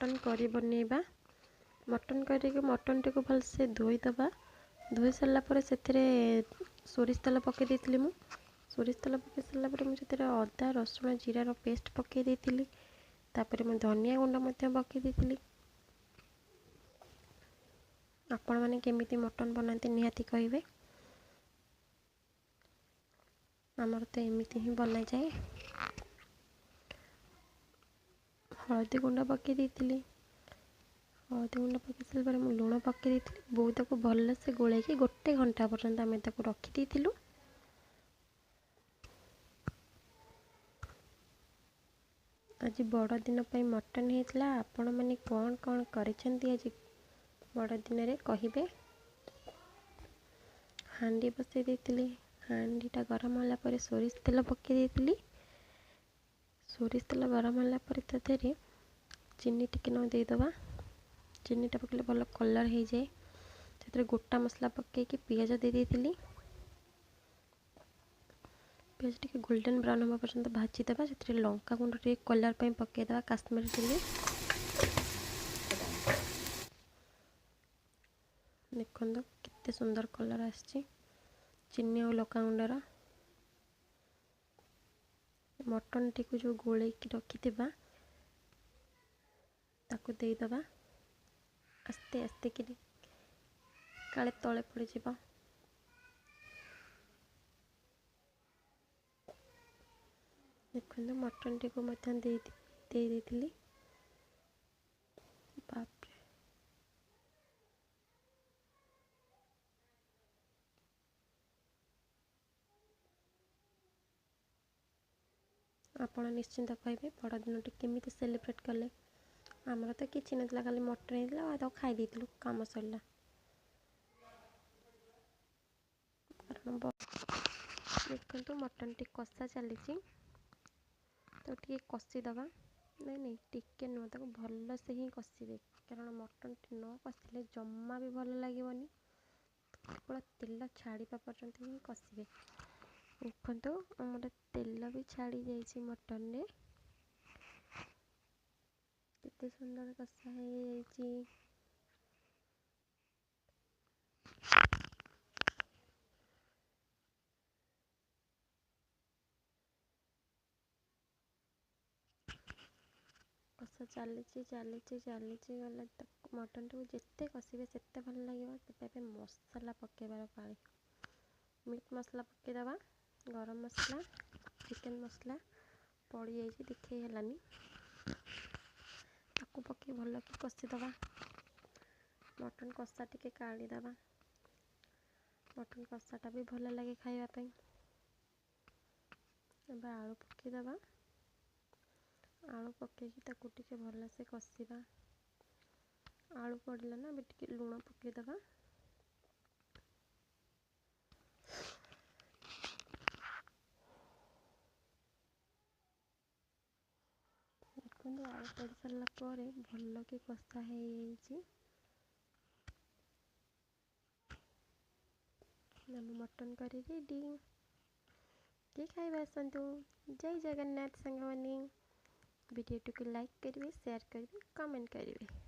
Mutton curry बनैबा। Mutton curry को mutton T को भलसे धोईदबा। धोई सारा पर से सोरिष तेल पकई देती मु सोरिष तेल पकई सारा पर मुझे अदा रसुण जीरार पेस्ट पकई देती। तापर मैं धनिया गुंड पकई देती। आपण मैंने केमिति मटन बनाते निहाती कहिबे। आमर तो एमती ही बना जाए। हलदी गुंड पकई देती। हलदी गुंड पकई सारा मुझे लुण पकई देती। बोऊ ताको भलसे गोलैकी 1 घंटा पर्यंत आम रखी देलु। आज बड़ दिन पर मटन होता। आपण मैंने कौन कौन करिसेंती आज बड़ दिन रे कहिबे। हांडी बसई देती। हांडीटा गरम होला पर सोरिष तेल पकई देती। सोरिष तेल गरम होला पर तादेहरे चीनी टिके न देदबा। चीनीटा पकड़े भल कलर हो जाए। से गोटा मसला पकईकि पियाज दे देती। पियाज टिके गोल्डन ब्राउन होगा पर्यंत भाजीदेवा। से लंका गुंड टे कलर पर पकईदेवा काश्मीरी चिली। देखो केते सुंदर कलर आसी चीनी और लंका गुंडर। मटन टी को जो गोलैकी रखिथिबा ताको देदबा। आस्ते आस्ते कि काले तले पड़ जाव। देखो मटन टी को दे देती। बाप रे आपण निश्चिंत कहे बड़ दिन टी केमिति सेलिब्रेट कले। आमर तो किसी ना खाली मटन होता खाई देलु कम सरला। देखो मटन टी कषा चली तो टे कषिदबा। नहीं नहीं टिके नुह ताको भल से ही कषिबे कारण मटन टी न कषिले जमा भी भल लगे। केवल तेल छाड़ा पर्यंत ही कषिबे। देखो आमर तेल भी छाड़ी जाइए मटन रे। केते सुंदर कषा हो जाइए। कषा चली गला मटन टी जिते कषिबे सेते भल लगे। मसला पकेबार पाली मीट मसला पकईदबा। गरम मसला चिकेन मसला पड़ जाइए दिखे हेलानी ताकू पकई भल कि कषिदबा। मटन कषा टिके काढ़ीदबा। मटन कषाटा भी भल लगे खाइबापी। अब आलू पकईदबा। आलू पकईकि ताकू टिके भल से कषिबा। आलू पड़ला ना अभी टिके लुण पकईदबा। देखो आलू पड़ सारा पर भल कि कषा हो मटन करी रेडी। किए खाइबा आसतु। जय जगन्नाथ सांग मैंने वीडियो को लाइक करेंगे, शेयर करेंगे, कमेंट करेंगे।